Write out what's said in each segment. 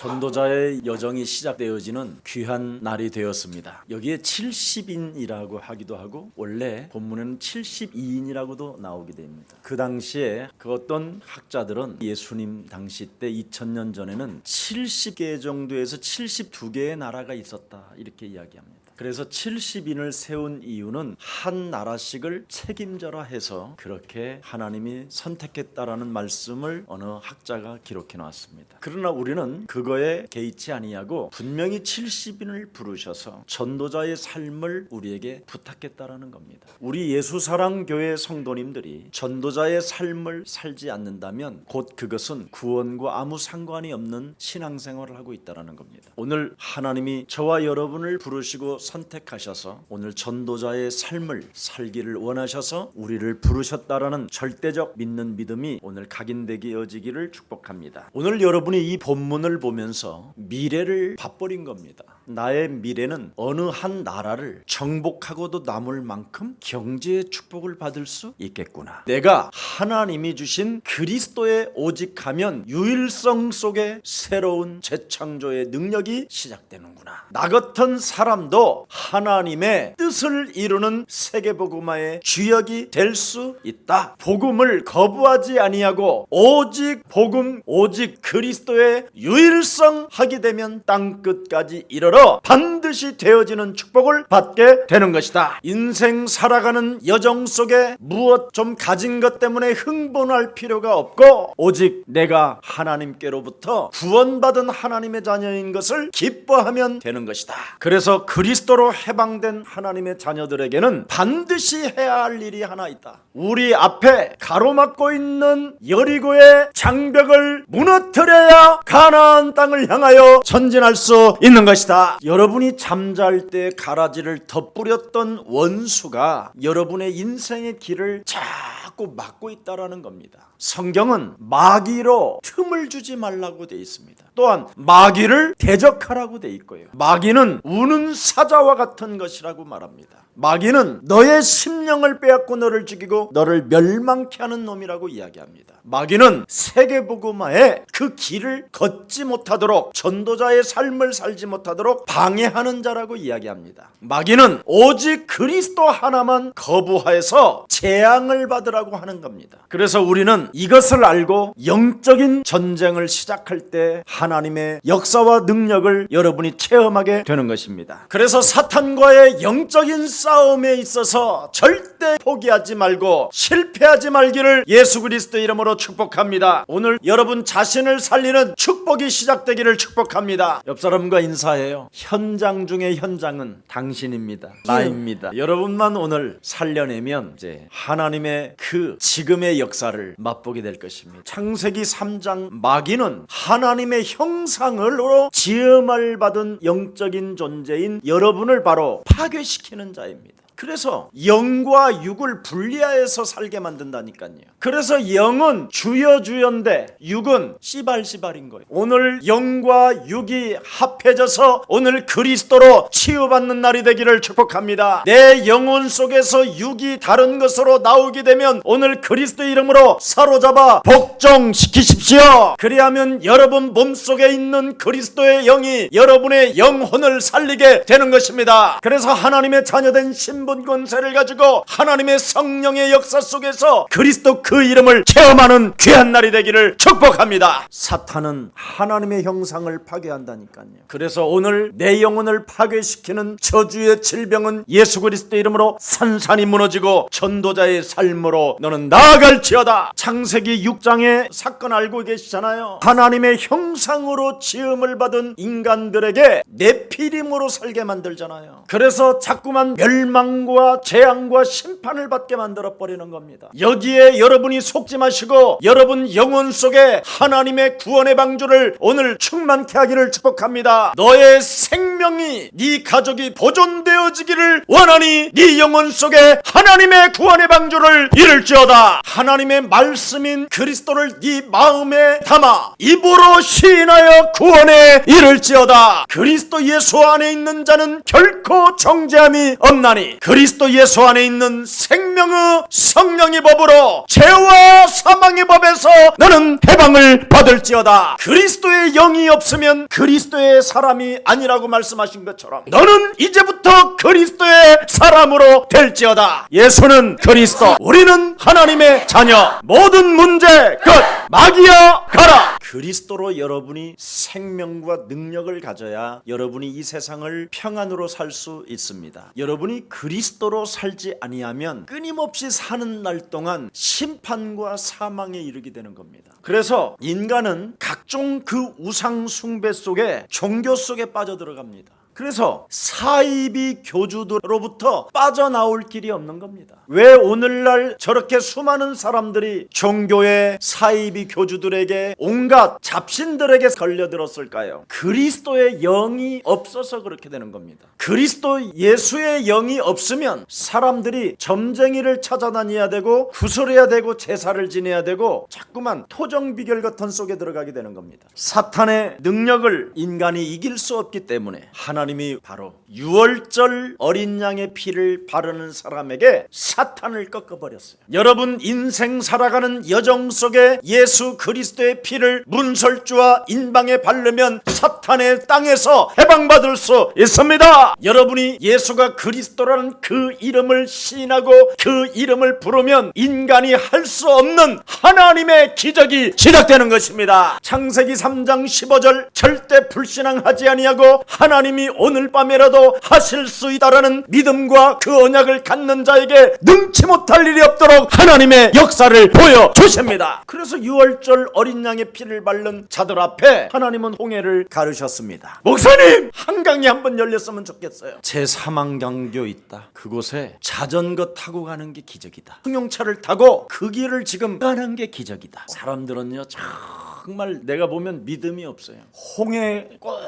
전도자의 여정이 시작되어지는 귀한 날이 되었습니다. 여기에 70인이라고 하기도 하고 원래 본문에는 72인이라고도 나오게 됩니다. 그 당시에 그 어떤 학자들은 예수님 당시 때 2000년 전에는 70개 정도에서 72개의 나라가 있었다 이렇게 이야기합니다. 그래서 70인을 세운 이유는 한 나라씩을 책임져라 해서 그렇게 하나님이 선택했다라는 말씀을 어느 학자가 기록해 놨습니다. 그러나 우리는 그거에 개의치 아니하고 분명히 70인을 부르셔서 전도자의 삶을 우리에게 부탁했다라는 겁니다. 우리 예수사랑교회 성도님들이 전도자의 삶을 살지 않는다면 곧 그것은 구원과 아무 상관이 없는 신앙생활을 하고 있다라는 겁니다. 오늘 하나님이 저와 여러분을 부르시고 선택하셔서 오늘 전도자의 삶을 살기를 원하셔서 우리를 부르셨다라는 절대적 믿는 믿음이 오늘 각인되어지기를 축복합니다. 오늘 여러분이 이 본문을 보면서 미래를 봐버린 겁니다. 나의 미래는 어느 한 나라를 정복하고도 남을 만큼 경제의 축복을 받을 수 있겠구나. 내가 하나님이 주신 그리스도에 오직하면 유일성 속에 새로운 재창조의 능력이 시작되는구나. 나 같은 사람도 하나님의 뜻을 이루는 세계복음화의 주역이 될 수 있다. 복음을 거부하지 아니하고 오직 복음, 오직 그리스도의 유일성 하게 되면 땅끝까지 이르러 반드시 되어지는 축복을 받게 되는 것이다. 인생 살아가는 여정 속에 무엇 좀 가진 것 때문에 흥분할 필요가 없고 오직 내가 하나님께로부터 구원받은 하나님의 자녀인 것을 기뻐하면 되는 것이다. 그래서 그리스도로 해방된 하나님의 자녀들에게는 반드시 해야 할 일이 하나 있다. 우리 앞에 가로막고 있는 여리고의 장벽을 무너뜨려야 가나안 땅을 향하여 전진할 수 있는 것이다. 여러분이 잠잘 때 가라지를 덧부렸던 원수가 여러분의 인생의 길을 자꾸 막고 있다라는 겁니다. 성경은 마귀로 틈을 주지 말라고 돼 있습니다. 또한 마귀를 대적하라고 돼 있고요. 마귀는 우는 사자와 같은 것이라고 말합니다. 마귀는 너의 심령을 빼앗고 너를 죽이고 너를 멸망케 하는 놈이라고 이야기합니다. 마귀는 세계복음화에 그 길을 걷지 못하도록 전도자의 삶을 살지 못하도록 방해하는 자라고 이야기합니다. 마귀는 오직 그리스도 하나만 거부하여서 재앙을 받으라고 하는 겁니다. 그래서 우리는 이것을 알고 영적인 전쟁을 시작할 때 하나님의 역사와 능력을 여러분이 체험하게 되는 것입니다. 그래서 사탄과의 영적인 싸움에 있어서 절대 포기하지 말고 실패하지 말기를 예수 그리스도 이름으로 축복합니다. 오늘 여러분 자신을 살리는 축복이 시작되기를 축복합니다. 옆 사람과 인사해요. 현장 중의 현장은 당신입니다. 나입니다. 여러분만 오늘 살려내면 이제 하나님의 그 지금의 역사를 맛보게 될 것입니다. 창세기 3장 마귀는 하나님의 형상으로 지음을 받은 영적인 존재인 여러분을 바로 파괴시키는 자입니다. 그래서 영과 육을 분리하여서 살게 만든다니까요. 그래서 영은 주여주여인데 육은 씨발씨발인 거예요. 오늘 영과 육이 합해져서 오늘 그리스도로 치유받는 날이 되기를 축복합니다. 내 영혼 속에서 육이 다른 것으로 나오게 되면 오늘 그리스도 이름으로 사로잡아 복종시키십시오. 그리하면 여러분 몸속에 있는 그리스도의 영이 여러분의 영혼을 살리게 되는 것입니다. 그래서 하나님의 자녀된 신분 권세를 가지고 하나님의 성령의 역사 속에서 그리스도 그 이름을 체험하는 귀한 날이 되기를 축복합니다. 사탄은 하나님의 형상을 파괴한다니까요. 그래서 오늘 내 영혼을 파괴시키는 저주의 질병은 예수 그리스도 이름으로 산산이 무너지고 전도자의 삶으로 너는 나아갈지어다. 창세기 6장의 사건 알고 계시잖아요. 하나님의 형상으로 지음을 받은 인간들에게 네피림으로 살게 만들잖아요. 그래서 자꾸만 멸망과 재앙과 심판을 받게 만들어버리는 겁니다. 여기에 여러분이 속지 마시고 여러분 영혼 속에 하나님의 구원의 방주를 오늘 충만케 하기를 축복합니다. 너의 생명이 네 가족이 보존되어지기를 원하니 네 영혼 속에 하나님의 구원의 방주를 이룰지어다. 하나님의 말씀인 그리스도를 네 마음에 담아 입으로 시인하여 구원에 이룰지어다. 그리스도 예수 안에 있는 자는 결코 정죄함이 없나니 그리스도 예수 안에 있는 생명의 성령의 법으로 죄와 사망의 법에서 너는 해방을 받을지어다. 그리스도의 영이 없으면 그리스도의 사람이 아니라고 말씀하신 것처럼 너는 이제부터 그리스도의 사람으로 될지어다. 예수는 그리스도, 우리는 하나님의 자녀. 모든 문제 끝. 마귀야 가라. 그리스도로 여러분이 생명과 능력을 가져야 여러분이 이 세상을 평안으로 살 수 있습니다. 여러분이 그리스도로 살지 아니하면 끊임없이 사는 날 동안 심판과 사망에 이르게 되는 겁니다. 그래서 인간은 각종 그 우상 숭배 속에, 종교 속에 빠져들어갑니다. 그래서 사이비 교주들로부터 빠져나올 길이 없는 겁니다. 왜 오늘날 저렇게 수많은 사람들이 종교의 사이비 교주들에게, 온갖 잡신들에게 걸려들었을까요? 그리스도의 영이 없어서 그렇게 되는 겁니다. 그리스도 예수의 영이 없으면 사람들이 점쟁이를 찾아다녀야 되고, 구슬해야 되고, 제사를 지내야 되고, 자꾸만 토정비결 같은 속에 들어가게 되는 겁니다. 사탄의 능력을 인간이 이길 수 없기 때문에 하나님이 바로 유월절 어린 양의 피를 바르는 사람에게 사탄을 꺾어버렸어요. 여러분 인생 살아가는 여정 속에 예수 그리스도의 피를 문설주와 인방에 바르면 사탄의 땅에서 해방받을 수 있습니다. 여러분이 예수가 그리스도라는 그 이름을 시인하고 그 이름을 부르면 인간이 할 수 없는 하나님의 기적이 시작되는 것입니다. 창세기 3장 15절 절대 불신앙하지 아니하고 하나님이 오늘 밤에라도 하실 수 있다라는 믿음과 그 언약을 갖는 자에게 능치 못할 일이 없도록 하나님의 역사를 보여주십니다. 그래서 유월절 어린 양의 피를 바른 자들 앞에 하나님은 홍해를 가르셨습니다. 목사님, 한강이 한번 열렸으면 좋겠어요. 제3한강교 있다. 그곳에 자전거 타고 가는 게 기적이다. 승용차를 타고 그 길을 지금 가는 게 기적이다. 사람들은요 정말 내가 보면 믿음이 없어요. 홍해 꼭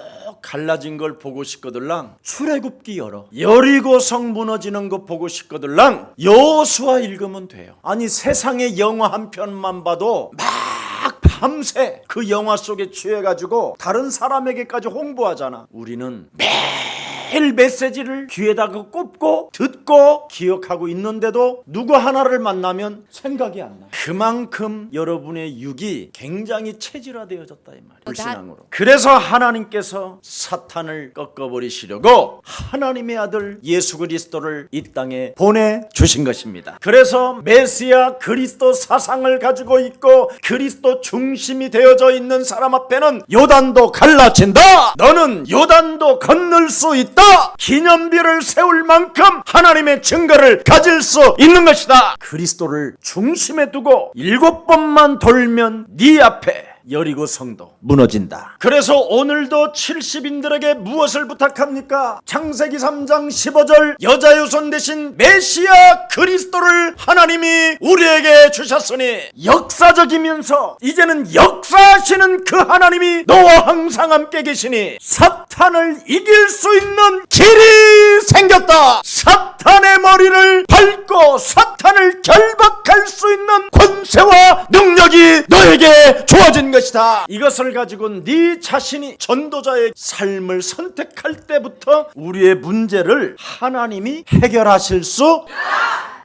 갈라진 걸 보고 싶거들랑 출애굽기 열어 여리고성 무너지는 거 보고 싶거들랑 여호수아 읽으면 돼요. 아니 세상의 영화 한 편만 봐도 막 밤새 그 영화 속에 취해가지고 다른 사람에게까지 홍보하잖아. 우리는 매일 메시지를 귀에다가 꼽고 듣고 기억하고 있는데도 누구 하나를 만나면 생각이 안 나. 그만큼 여러분의 육이 굉장히 체질화되어졌다 이 말이에요. 불신앙으로. 그래서 하나님께서 사탄을 꺾어버리시려고 하나님의 아들 예수 그리스도를 이 땅에 보내주신 것입니다. 그래서 메시아 그리스도 사상을 가지고 있고 그리스도 중심이 되어져 있는 사람 앞에는 요단도 갈라진다. 너는 요단도 건널 수 있다. 기념비를 세울 만큼 하나님의 증거를 가질 수 있는 것이다. 그리스도를 중심에 두고 7번만 돌면 네 앞에 여리고 성도 무너진다. 그래서 오늘도 70인들에게 무엇을 부탁합니까? 창세기 3장 15절 여자의 손 대신 메시아 그리스도를 하나님이 우리에게 주셨으니 역사적이면서 이제는 역사하시는 그 하나님이 너와 항상 함께 계시니 사탄을 이길 수 있는 길이 생겼다. 사탄의 머리를 밟고 사탄을 결박할 수 있는 권세와 능력이 너에게 주어진 것이다. 이것을 가지고 네 자신이 전도자의 삶을 선택할 때부터 우리의 문제를 하나님이 해결하실 수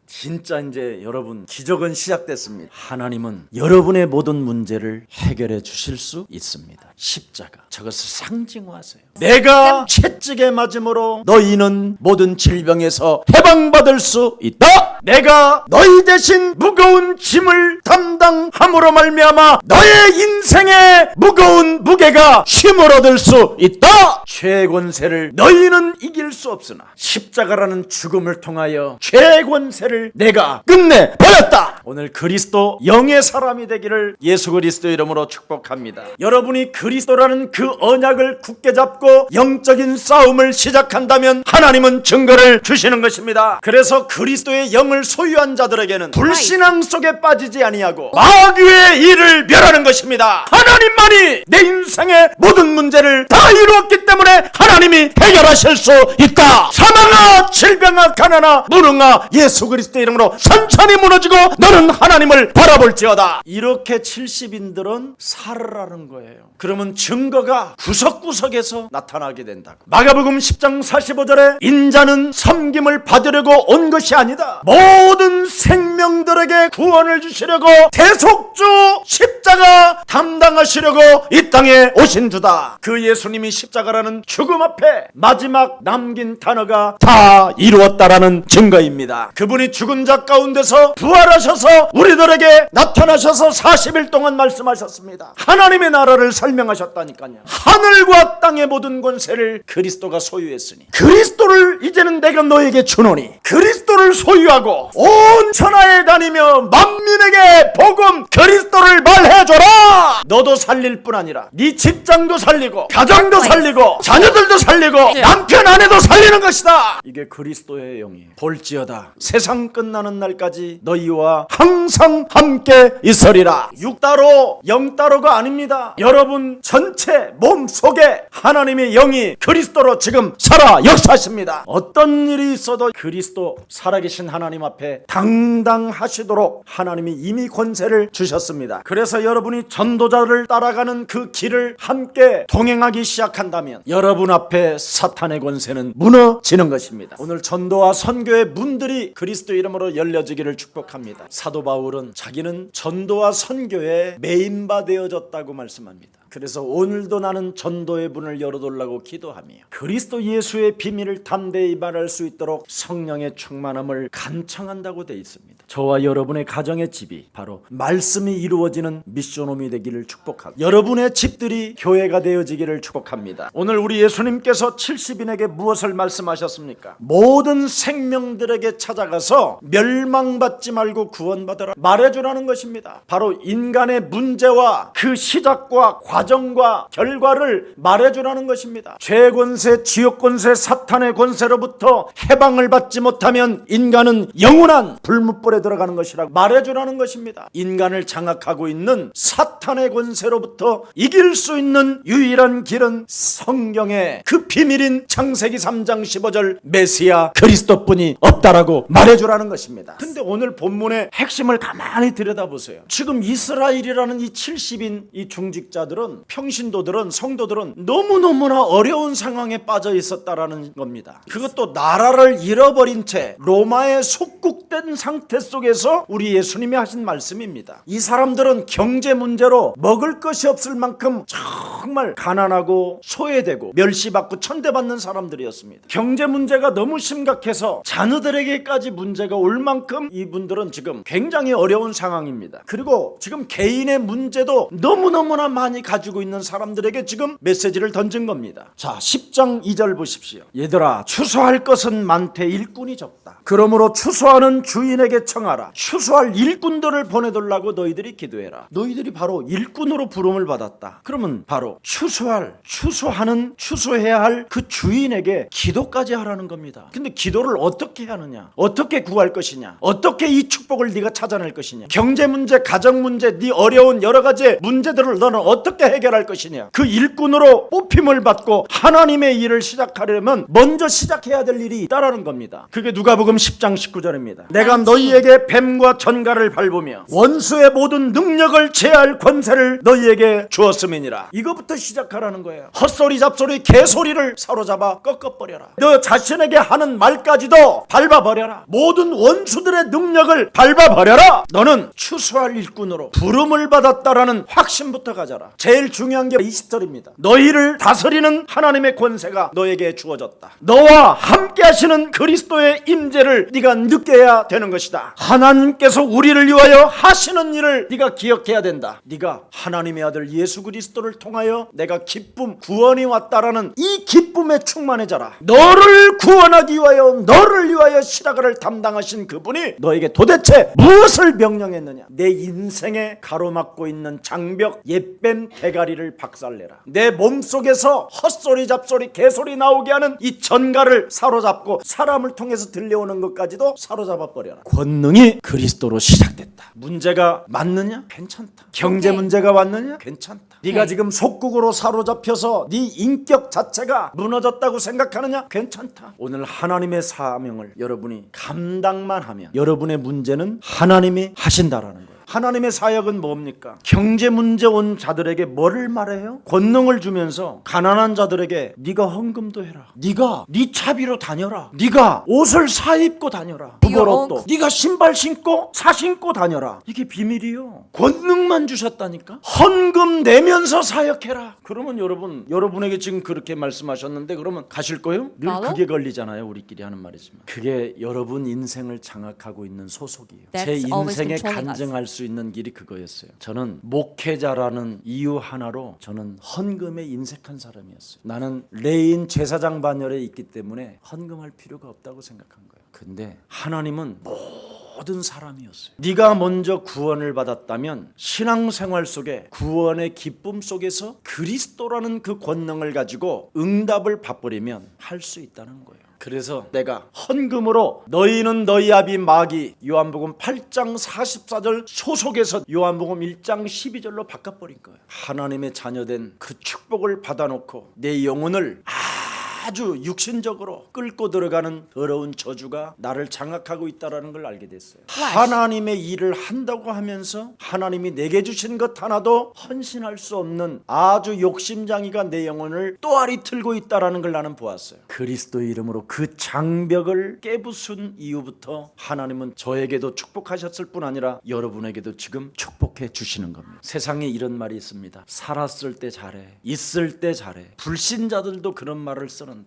진짜 이제 여러분 기적은 시작됐습니다. 하나님은 여러분의 모든 문제를 해결해 주실 수 있습니다. 십자가 저것을 상징화하세요. 내가 채찍에 맞음으로 너희는 모든 질병에서 해방받을 수 있다. 내가 너희 대신 무거운 짐을 담당함으로 말미암아 너의 인생의 무거운 무게가 힘을 얻을 수 있다. 죄의 권세를 너희는 이길 수 없으나 십자가라는 죽음을 통하여 죄의 권세를 내가 끝내 버렸다. 오늘 그리스도 영의 사람이 되기를 예수 그리스도 이름으로 축복합니다. 여러분이 그리스도라는 그 언약을 굳게 잡고 영적인 싸움을 시작한다면 하나님은 증거를 주시는 것입니다. 그래서 그리스도의 영을 소유한 자들에게는 불신앙 속에 빠지지 아니하고 마귀의 일을 멸하는 것입니다. 하나님만이 내 인생의 모든 문제를 다 이루었기 때문에 하나님이 해결하실 수 있다. 사망아 질병아 가난아 무능아 예수 그리스도의 그리스도 이름으로 천천히 무너지고 너는 하나님을 바라볼지어다. 이렇게 70인들은 살으라는 거예요. 그러면 증거가 구석구석에서 나타나게 된다고. 마가복음 10장 45절에 인자는 섬김을 받으려고 온 것이 아니다. 모든 생명들에게 구원을 주시려고 대속주 십자가 담당하시려고 이 땅에 오신 주다. 그 예수님이 십자가라는 죽음 앞에 마지막 남긴 단어가 다 이루었다라는 증거입니다. 그분이 죽은 자 가운데서 부활하셔서 우리들에게 나타나셔서 40일 동안 말씀하셨습니다. 하나님의 나라를 설명하셨다니까요. 하늘과 땅의 모든 권세를 그리스도가 소유했으니 그리스도를 이제는 내가 너에게 주노니 그리스도를 소유하고 온 천하에 다니며 만민에게 복음 그리스도를 말해줘라. 너도 살릴 뿐 아니라 네 직장도 살리고 가정도 살리고 자녀들도 살리고 남편 아내도 살리는 것이다. 이게 그리스도의 영이에요. 볼지어다 세상 끝나는 날까지 너희와 항상 함께 있으리라. 6따로 0따로가 아닙니다. 여러분 전체 몸 속에 하나님의 영이 그리스도로 지금 살아 역사하십니다. 어떤 일이 있어도 그리스도 살아계신 하나님 앞에 당당하시도록 하나님이 이미 권세를 주셨습니다. 그래서 여러분이 전도자를 따라가는 그 길을 함께 동행하기 시작한다면 여러분 앞에 사탄의 권세는 무너지는 것입니다. 오늘 전도와 선교의 문들이 그리스도 이름으로 열려지기를 축복합니다. 사도 바울은 자기는 전도와 선교에 메인바 되어졌다고 말씀합니다. 그래서 오늘도 나는 전도의 문을 열어달라고 기도하며 그리스도 예수의 비밀을 담대히 말할 수 있도록 성령의 충만함을 간청한다고 되어 있습니다. 저와 여러분의 가정의 집이 바로 말씀이 이루어지는 미션홈이 되기를 축복하고 여러분의 집들이 교회가 되어지기를 축복합니다. 오늘 우리 예수님께서 70인에게 무엇을 말씀하셨습니까? 모든 생명들에게 찾아가서 멸망받지 말고 구원받으라 말해주라는 것입니다. 바로 인간의 문제와 그 시작과 과정과 결과를 말해주라는 것입니다. 죄 권세, 지옥 권세, 사탄의 권세로부터 해방을 받지 못하면 인간은 영원한 불못불에 들어가는 것이라고 말해주라는 것입니다. 인간을 장악하고 있는 사탄의 권세로부터 이길 수 있는 유일한 길은 성경의 그 비밀인 창세기 3장 15절 메시아 그리스도뿐이 없다라고 말해주라는 것입니다. 근데 오늘 본문의 핵심을 가만히 들여다보세요. 지금 이스라엘이라는 이 70인 이 중직자들은 평신도들은 성도들은 너무너무나 어려운 상황에 빠져 있었다라는 겁니다. 그것도 나라를 잃어버린 채 로마에 속국된 상태 속에서 우리 예수님이 하신 말씀입니다. 이 사람들은 경제 문제로 먹을 것이 없을 만큼 정말 가난하고 소외되고 멸시받고 천대받는 사람들이었습니다. 경제 문제가 너무 심각해서 자녀들에게까지 문제가 올 만큼 이분들은 지금 굉장히 어려운 상황입니다. 그리고 지금 개인의 문제도 너무너무나 많이 가지고 있는 사람들에게 지금 메시지를 던진 겁니다. 자, 10장 2절 보십시오. 얘들아, 추수할 것은 많되 일꾼이 적다. 그러므로 추수하는 주인에게 청하라. 추수할 일꾼들을 보내달라고 너희들이 기도해라. 너희들이 바로 일꾼으로 부름을 받았다. 그러면 바로 추수하는 추수해야 할 그 주인에게 기도까지 하라는 겁니다. 근데 기도를 어떻게 하느냐? 어떻게 구할 것이냐? 어떻게 이 축복을 네가 찾아낼 것이냐? 경제 문제, 가정 문제, 네 어려운 여러 가지 문제들을 너는 어떻게 해결할 것이냐? 그 일꾼으로 뽑힘을 받고 하나님의 일을 시작하려면 먼저 시작해야 될 일이 있다라는 겁니다. 그게 누가복음 10장 19절입니다. 내가 너희에게 뱀과 전갈을 밟으며 원수의 모든 능력을 제할 권세를 너희에게 주었음이니라. 이거부터 시작하라는 거예요. 헛소리 잡소리 개소리를 사로잡아 꺾어버려라. 너 자신에게 하는 말까지도 밟아버려라. 모든 원수들의 능력을 밟아버려라. 너는 추수할 일꾼으로 부름을 받았다라는 확신부터 가져라. 제일 중요한 게 20절입니다. 너희를 다스리는 하나님의 권세가 너에게 주어졌다. 너와 함께 하시는 그리스도의 임재를 네가 느껴야 되는 것이다. 하나님께서 우리를 위하여 하시는 일을 네가 기억해야 된다. 네가 하나님의 아들 예수 그리스도를 통하여 내가 기쁨, 구원이 왔다라는 이 기쁨에 충만해져라. 너를 구원하기 위하여 너를 위하여 십자가를 담당하신 그분이 너에게 도대체 무엇을 명령했느냐? 내 인생에 가로막고 있는 장벽, 옛뱀 대가리를 박살내라. 내 몸속에서 헛소리 잡소리 개소리 나오게 하는 이 전갈을 사로잡고 사람을 통해서 들려오는 것까지도 사로잡아 버려라. 권능이 그리스도로 시작됐다. 문제가 많느냐? 괜찮다. 경제 문제가 왔느냐? 괜찮다. 네가 지금 속 적국으로 사로잡혀서 네 인격 자체가 무너졌다고 생각하느냐? 괜찮다. 오늘 하나님의 사명을 여러분이 감당만 하면 여러분의 문제는 하나님이 하신다라는 거예요. 하나님의 사역은 뭡니까? 경제 문제 온 자들에게 뭐를 말해요? 권능을 주면서 가난한 자들에게 네가 헌금도 해라, 네가 네 차비로 다녀라, 네가 옷을 사입고 다녀라, 그거로 네가 신발 신고 사 신고 다녀라. 이게 비밀이요. 권능만 주셨다니까. 헌금 내면서 사역해라. 그러면 여러분에게 지금 그렇게 말씀하셨는데 그러면 가실 거예요? 늘 그게 걸리잖아요. 우리끼리 하는 말이지만 그게 여러분 인생을 장악하고 있는 소속이에요. 제 인생에 간증할 수 있는 길이 그거였어요. 저는 목회자라는 이유 하나로 저는 헌금에 인색한 사람이었어요. 나는 레인 제사장 반열에 있기 때문에 헌금할 필요가 없다고 생각한 거예요. 근데 하나님은 모든 사람이었어요. 네가 먼저 구원을 받았다면 신앙생활 속에 구원의 기쁨 속에서 그리스도라는 그 권능을 가지고 응답을 받버리면 할 수 있다는 거예요. 그래서 내가 헌금으로 너희는 너희 아비 마귀 요한복음 8장 44절 소속에서 요한복음 1장 12절로 바꿔버린 거예요. 하나님의 자녀된 그 축복을 받아놓고 내 영혼을 아주 육신적으로 끌고 들어가는 더러운 저주가 나를 장악하고 있다는 걸 알게 됐어요. 하나님의 일을 한다고 하면서 하나님이 내게 주신 것 하나도 헌신할 수 없는 아주 욕심장이가 내 영혼을 또아리 틀고 있다는 걸 나는 보았어요. 그리스도의 이름으로 그 장벽을 깨부순 이후부터 하나님은 저에게도 축복하셨을 뿐 아니라 여러분에게도 지금 축복해 주시는 겁니다. 세상에 이런 말이 있습니다. 살았을 때 잘해, 있을 때 잘해. 불신자들도 그런 말을 쓰는데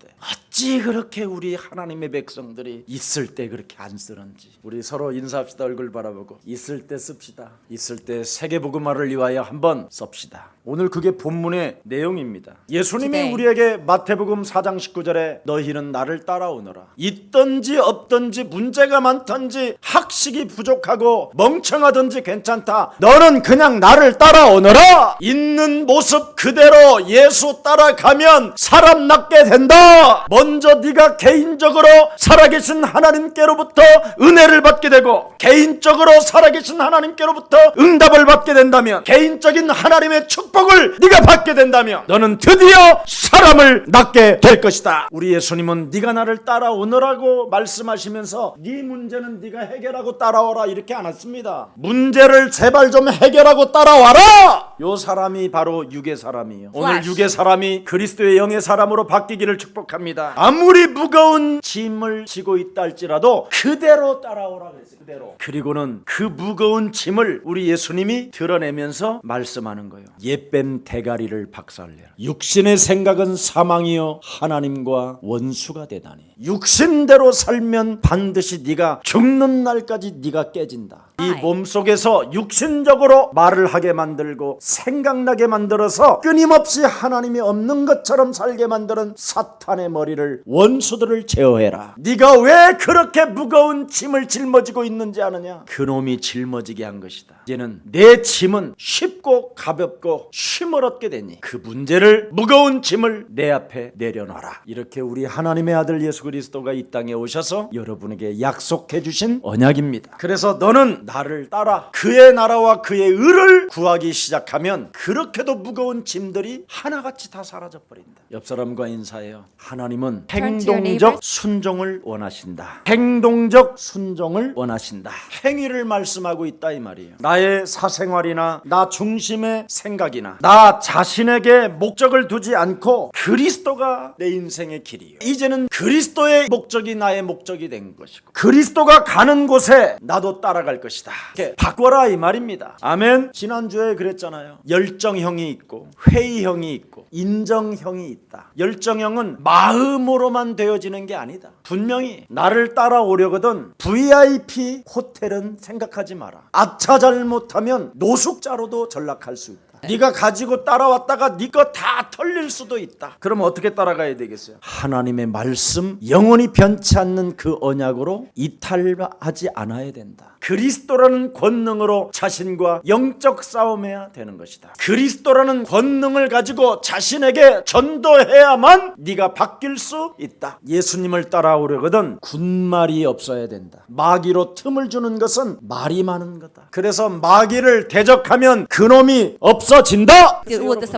어찌 그렇게 우리 하나님의 백성들이 있을 때 그렇게 안 쓰는지. 우리 서로 인사합시다. 얼굴 바라보고 있을 때 씁시다. 있을 때 세계복음화를 위하여 한번 썹시다. 오늘 그게 본문의 내용입니다. 예수님이 우리에게 마태복음 4장 19절에 너희는 나를 따라오너라. 있든지 없든지 문제가 많든지 학식이 부족하고 멍청하든지 괜찮다. 너는 그냥 나를 따라오너라. 있는 모습 그대로 예수 따라가면 사람 낫게 된다. 먼저 네가 개인적으로 살아계신 하나님께로부터 은혜를 받게 되고 개인적으로 살아계신 하나님께로부터 응답을 받게 된다면 개인적인 하나님의 축복을 네가 받게 된다면 너는 드디어 사람을 낫게 될 것이다. 우리 예수님은 네가 나를 따라오너라고 말씀하시면서 네 문제는 네가 해결하고 따라오라 이렇게 안 했습니다. 문제를 제발 좀 해결하고 따라와라. 요 사람이 바로 육의 사람이에요. 오늘 육의 사람이 그리스도의 영의 사람으로 바뀌기를 축복합니다. 아무리 무거운 짐을 지고 있다 할지라도 그대로 따라오라 그랬어요. 그대로. 그리고는 그 무거운 짐을 우리 예수님이 드러내면서 말씀하는 거예요. 옛뱀 대가리를 박살내라. 육신의 생각은 사망이요 하나님과 원수가 되다니. 육신대로 살면 반드시 네가 죽는 날까지 네가 깨진다. 이 몸속에서 육신적으로 말을 하게 만들고 생각나게 만들어서 끊임없이 하나님이 없는 것처럼 살게 만드는 사탄의 머리를 원수들을 제어해라. 네가 왜 그렇게 무거운 짐을 짊어지고 있는지 아느냐? 그놈이 짊어지게 한 것이다. 이제는 내 짐은 쉽고 가볍고 쉼을 얻게 되니 그 문제를 무거운 짐을 내 앞에 내려놔라. 이렇게 우리 하나님의 아들 예수 그리스도가 이 땅에 오셔서 여러분에게 약속해 주신 언약입니다. 그래서 너는 나를 따라 그의 나라와 그의 의를 구하기 시작하면 그렇게도 무거운 짐들이 하나같이 다 사라져 버린다. 옆 사람과 인사해요. 하나님은 행동적 순종을 원하신다. 행동적 순종을 원하신다. 행위를 말씀하고 있다 이 말이에요. 나의 사생활이나 나 중심의 생각이나 나 자신에게 목적을 두지 않고 그리스도가 내 인생의 길이에요. 이제는 그리스도의 목적이 나의 목적이 된 것이고 그리스도가 가는 곳에 나도 따라갈 것이다. 이렇게 바꿔라 이 말입니다. 아멘. 지난주에 그랬잖아요. 열정형이 있고 회의형이 있고 인정형이 있다. 열정형은 마음으로만 되어지는 게 아니다. 분명히 나를 따라오려거든 VIP 호텔은 생각하지 마라. 아차 잘못하면 노숙자로도 전락할 수 있다. 네가 가지고 따라왔다가 네 거 다 털릴 수도 있다. 그럼 어떻게 따라가야 되겠어요? 하나님의 말씀, 영원히 변치 않는 그 언약으로 이탈하지 않아야 된다. 그리스도라는 권능으로 자신과 영적 싸움해야 되는 것이다. 그리스도라는 권능을 가지고 자신에게 전도해야만 네가 바뀔 수 있다. 예수님을 따라오려거든 군말이 없어야 된다. 마귀로 틈을 주는 것은 말이 많은 거다. 그래서 마귀를 대적하면 그놈이 없어진다.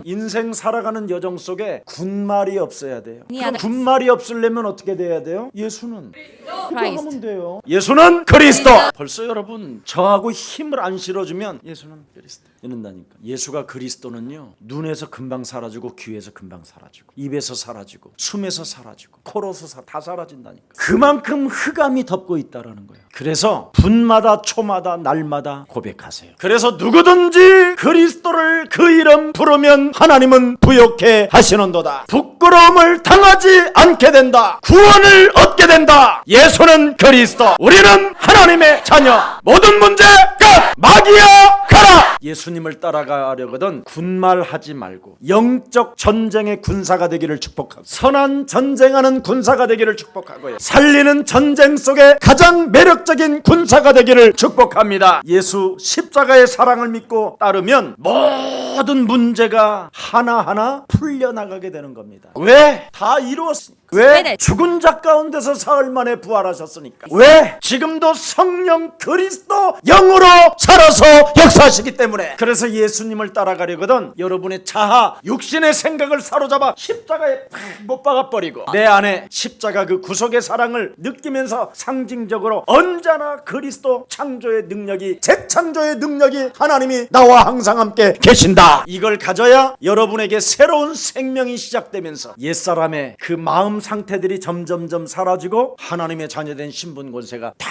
인생 살아가는 여정 속에 군말이 없어야 돼요. 그럼 군말이 없으려면 어떻게 돼야 돼요? 예수는 하면 돼요. 예수는 그리스도. 벌써 여러분 저하고 힘을 안 실어주면 예수는 그리스도 이런다니까. 예수가 그리스도는요, 눈에서 금방 사라지고 귀에서 금방 사라지고 입에서 사라지고 숨에서 사라지고 코로서 다 사라진다니까. 그만큼 흑암이 덮고 있다라는 거예요. 그래서 분마다 초마다 날마다 고백하세요. 그래서 누구든지 그리스도를 그 이름 부르면 하나님은 부욕해 하시는도다. 부끄러움을 당하지 않게 된다. 구원을 얻게 된다. 예수는 그리스도. 우리는 하나님의 자녀. 모든 문제 끝. 마귀야 가라. 예수님을 따라가려거든 군말하지 말고 영적 전쟁의 군사가 되기를 축복하고, 선한 전쟁하는 군사가 되기를 축복하고요, 살리는 전쟁 속에 가장 매력적인 군사가 되기를 축복합니다. 예수 십자가의 사랑을 믿고 따르면 모든 문제가 하나하나 풀려나가게 되는 겁니다. 왜? 다 이루었으니까. 왜? 죽은 자 가운데서 사흘 만에 부활하셨으니까. 왜? 지금도 성령 그리스도 영으로 살아서 역사하시기 때문에. 그래서 예수님을 따라가려거든 여러분의 자아 육신의 생각을 사로잡아 십자가에 못 박아버리고 내 안에 십자가 그 구속의 사랑을 느끼면서 상징적으로 언제나 그리스도 창조의 능력이, 재창조의 능력이, 하나님이 나와 항상 함께 계신다. 이걸 가져야 여러분에게 새로운 생명이 시작되면서 옛사람의 그 마음 상태들이 점점점 사라지고 하나님의 자녀된 신분 권세가 딱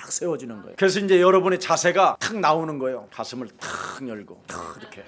세워지는 거예요. 그래서 이제 여러분의 자세가 탁 나오는 거예요. 가슴을 탁 열고 탁 이렇게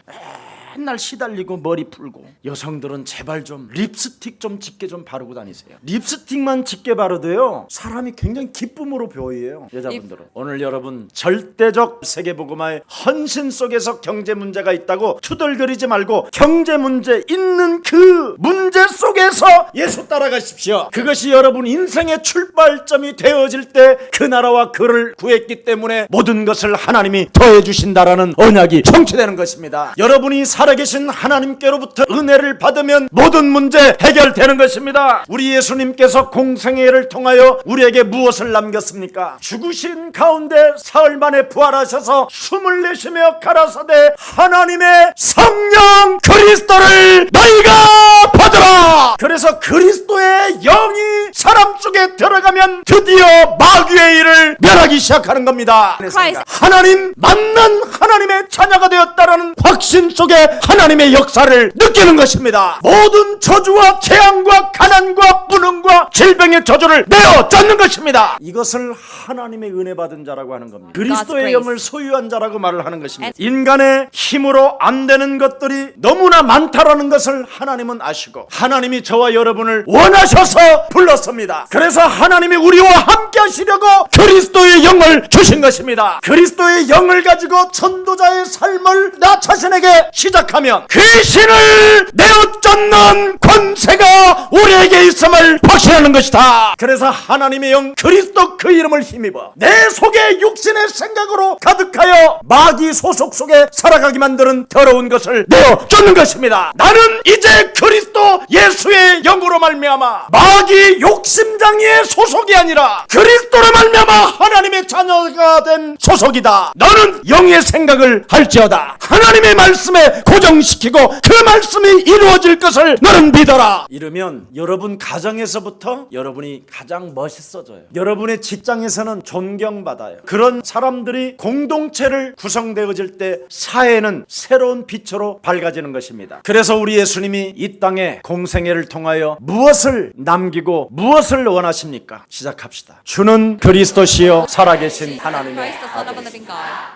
맨날 시달리고 머리 풀고. 여성들은 제발 좀 립스틱 좀 짙게 좀 바르고 다니세요. 립스틱만 짙게 바르도요 사람이 굉장히 기쁨으로 보여요. 여자분들은 오늘 여러분 절대적 세계복음화의 헌신 속에서 경제 문제가 있다고 투덜거리지 말고 경제 문제 있는 그 문제 속에서 예수 따라가십시오. 그것이 여러분 인생의 출발점이 되어질 때 그 나라와 그를 구했기 때문에 모든 것을 하나님이 더해 주신다라는 언약이 성취되는 것입니다. 여러분이 살아계신 하나님께로부터 은혜를 받으면 모든 문제 해결되는 것입니다. 우리 예수님께서 공생애를 통하여 우리에게 무엇을 남겼습니까? 죽으신 가운데 사흘 만에 부활하셔서 숨을 내쉬며 가라사대 하나님의 성령 그리스도를 너희가 받으라. 그래서 그리스도의 영이 사람 속에 들어가면 드디어 마귀의 일을 멸하기 시작하는 겁니다. 하나님 만난 하나님의 자녀가 되었다라는 확신 속에 하나님의 역사를 느끼는 것입니다. 모든 저주와 재앙과 가난과 무능과 질병의 저주를 내어 쫓는 것입니다. 이것을 하나님의 은혜 받은 자라고 하는 겁니다. 그리스도의 영을 소유한 자라고 말을 하는 것입니다. 인간의 힘으로 안 되는 것들이 너무나 많다라는 것을 하나님은 아시고 하나님이 저와 여러분을 원하셔서 불렀습니다. 그래서 하나님이 우리와 함께 하시려고 그리스도의 영을 주신 것입니다. 그리스도의 영을 가지고 전도자의 삶을 나 자신에게 시작하면 귀신을 내어쫓는 권세가 우리에게 있음을 확신하는 것이다. 그래서 하나님의 영 그리스도 그 이름을 힘입어 내 속에 육신의 생각으로 가득하여 마귀 소속 속에 살아가게 만드는 더러운 것을 내어쫓는 것입니다. 나는 이제 그리스도 예수의 영으로 말미암아 마귀 욕심장애의 소속이 아니라 그리스도로 말미암아 하나님의 자녀가 된 소속이다. 너는 영의 생각을 할지어다. 하나님의 말씀에 고정시키고 그 말씀이 이루어질 것을 너는 믿어라. 이러면 여러분 가정에서부터 여러분이 가장 멋있어져요. 여러분의 직장에서는 존경받아요. 그런 사람들이 공동체를 구성되어질 때 사회는 새로운 빛으로 밝아지는 것입니다. 그래서 우리 예수님이 이 땅에 공생애를 통하여 무엇을 남기고 무엇을 원하십니까? 시작합시다. 주는 그리스도시요 살아계신 하나님의 아들.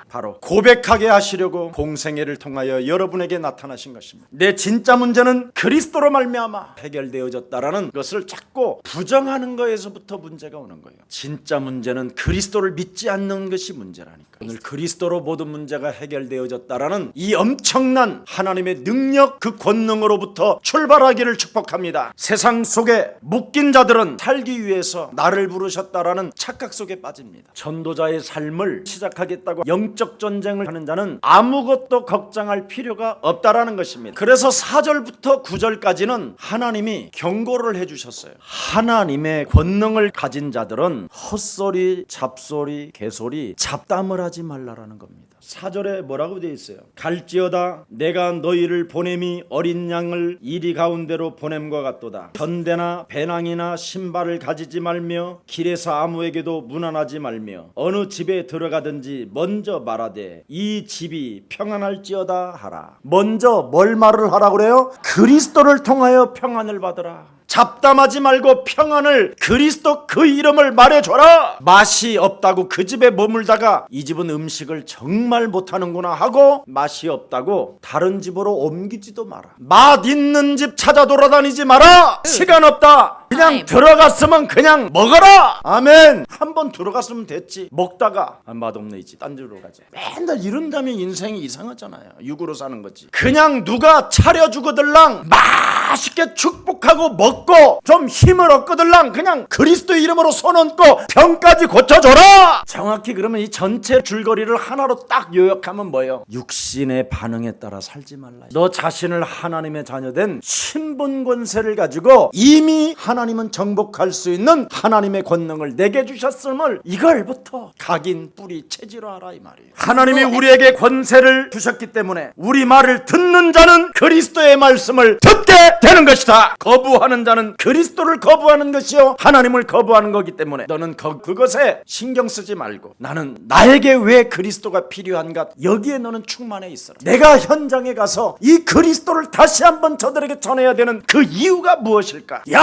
바로 고백하게 하시려고 공생애를 통하여 여러분에게 나타나신 것입니다. 내 진짜 문제는 그리스도로 말미암아 해결되어졌다라는 것을 자꾸 부정하는 거에서부터 문제가 오는 거예요. 진짜 문제는 그리스도를 믿지 않는 것이 문제라니까. 오늘 그리스도로 모든 문제가 해결되어졌다라는 이 엄청난 하나님의 능력, 그 권능으로부터 출발하기를 축복합니다. 세상 속에 묶인 자들은 살기 위해서 나를 부르셨다라는 착각 속에 빠집니다. 전도자의 삶을 시작하겠다고 영적 전쟁을 하는 자는 아무것도 걱정할 필요가 없다라는 것입니다. 그래서 4절부터 9절까지는 하나님이 경고를 해주셨어요. 하나님의 권능을 가진 자들은 헛소리, 잡소리, 개소리, 잡담을 하지 말라라는 겁니다. 4절에 뭐라고 되어 있어요? 갈지어다 내가 너희를 보냄이 어린 양을 이리 가운데로 보냄과 같도다. 견대나 배낭이나 신발을 가지지 말며 길에서 아무에게도 문안하지 말며 어느 집에 들어가든지 먼저 말하되 이 집이 평안할지어다 하라. 먼저 뭘 말을 하라 그래요? 그리스도를 통하여 평안을 받으라. 잡담하지 말고 평안을, 그리스도 그 이름을 말해줘라. 맛이 없다고 그 집에 머물다가 이 집은 음식을 정말 못하는구나 하고 맛이 없다고 다른 집으로 옮기지도 마라. 맛 있는 집 찾아 돌아다니지 마라. 시간 없다. 그냥 들어갔으면 그냥 먹어라. 아멘. 한번 들어갔으면 됐지. 먹다가 맛없네 이지 딴 데로 가자. 맨날 이런다면 인생이 이상하잖아요. 육으로 사는 거지. 그냥 누가 차려주거들랑 맛있게 축복하고 먹고 좀 힘을 얻거들랑 그냥 그리스도 이름으로 손 얹고 병까지 고쳐줘라. 정확히 그러면 이 전체 줄거리를 하나로 딱 요약하면 뭐예요? 육신의 반응에 따라 살지 말라. 너 자신을 하나님의 자녀된 신분 권세를 가지고 이미 하나님은 정복할 수 있는 하나님의 권능을 내게 주셨음을 이걸부터 각인 뿌리 체질로 하라 이 말이에요. 하나님이 우리에게 권세를 주셨기 때문에 우리 말을 듣는 자는 그리스도의 말씀을 듣게 되는 것이다. 거부하는 자는 그리스도를 거부하는 것이요 하나님을 거부하는 거기 때문에 너는 그것에 신경 쓰지 말고 나는 나에게 왜 그리스도가 필요한가 여기에 너는 충만해 있어라. 내가 현장에 가서 이 그리스도를 다시 한번 저들에게 전해야 되는 그 이유가 무엇일까? 야,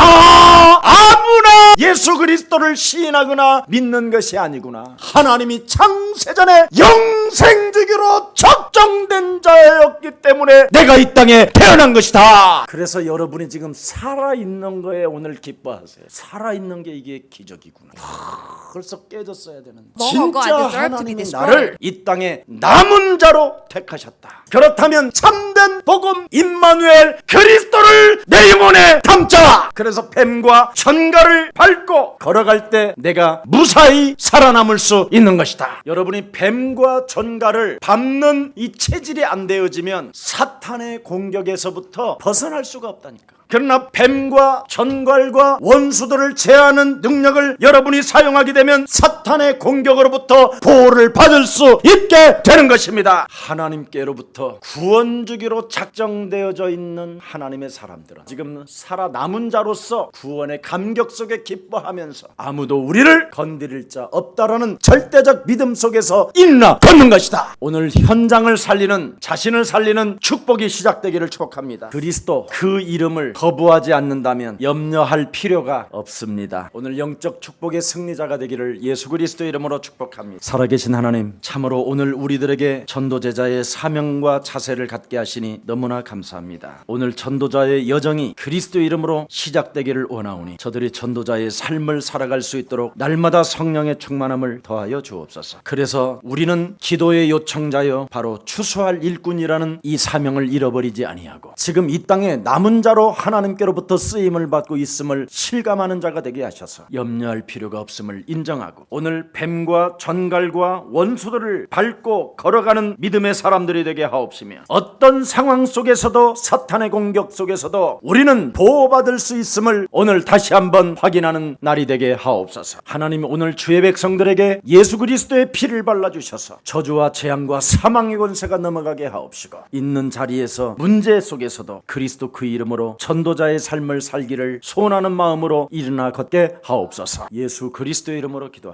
아무나 예수 그리스도를 시인하거나 믿는 것이 아니구나. 하나님이 창세전에 영생주기로 적정된 자였기 때문에 내가 이 땅에 태어난 것이다. 그래서 여러분이 지금 살아있는 거에 오늘 기뻐하세요. 살아있는 게 이게 기적이구나. 벌써 깨졌어야 되는데 진짜 하나님이 나를 이 땅에 남은 자로 택하셨다. 그렇다면 참된 복음 임마누엘 그리스도를 내 영혼에 담자. 그래서 뱀과 전갈을 밟고 걸어갈 때 내가 무사히 살아남을 수 있는 것이다. 여러분이 뱀과 전갈을 밟는 이 체질이 안 되어지면 사탄의 공격에서부터 벗어날 수가 없다니까. 그러나 뱀과 전갈과 원수들을 제하는 능력을 여러분이 사용하게 되면 사탄의 공격으로부터 보호를 받을 수 있게 되는 것입니다. 하나님께로부터 구원 주기로 작정되어져 있는 하나님의 사람들은 지금 살아남은 자로서 구원의 감격 속에 기뻐하면서 아무도 우리를 건드릴 자 없다라는 절대적 믿음 속에서 일어나 걷는 것이다. 오늘 현장을 살리는, 자신을 살리는 축복이 시작되기를 축복합니다. 그리스도 그 이름을 거부하지 않는다면 염려할 필요가 없습니다. 오늘 영적 축복의 승리자가 되기를 예수 그리스도 이름으로 축복합니다. 살아계신 하나님, 참으로 오늘 우리들에게 전도제자의 사명과 자세를 갖게 하시니 너무나 감사합니다. 오늘 전도자의 여정이 그리스도 이름으로 시작되기를 원하오니 저들이 전도자의 삶을 살아갈 수 있도록 날마다 성령의 충만함을 더하여 주옵소서. 그래서 우리는 기도의 요청자여 바로 추수할 일꾼이라는 이 사명을 잃어버리지 아니하고 지금 이 땅에 남은 자로 하나님께로부터 쓰임을 받고 있음을 실감하는 자가 되게 하셔서 염려할 필요가 없음을 인정하고 오늘 뱀과 전갈과 원수들을 밟고 걸어가는 믿음의 사람들이 되게 하옵시며 어떤 상황 속에서도 사탄의 공격 속에서도 우리는 보호받을 수 있음을 오늘 다시 한번 확인하는 날이 되게 하옵소서. 하나님 오늘 주의 백성들에게 예수 그리스도의 피를 발라주셔서 저주와 재앙과 사망의 권세가 넘어가게 하옵시고 있는 자리에서 문제 속에서도 그리스도 그 이름으로 전도자의 삶을 살기를 소원하는 마음으로 일어나 걷게 하옵소서. 예수 그리스도의 이름으로 기도합니다.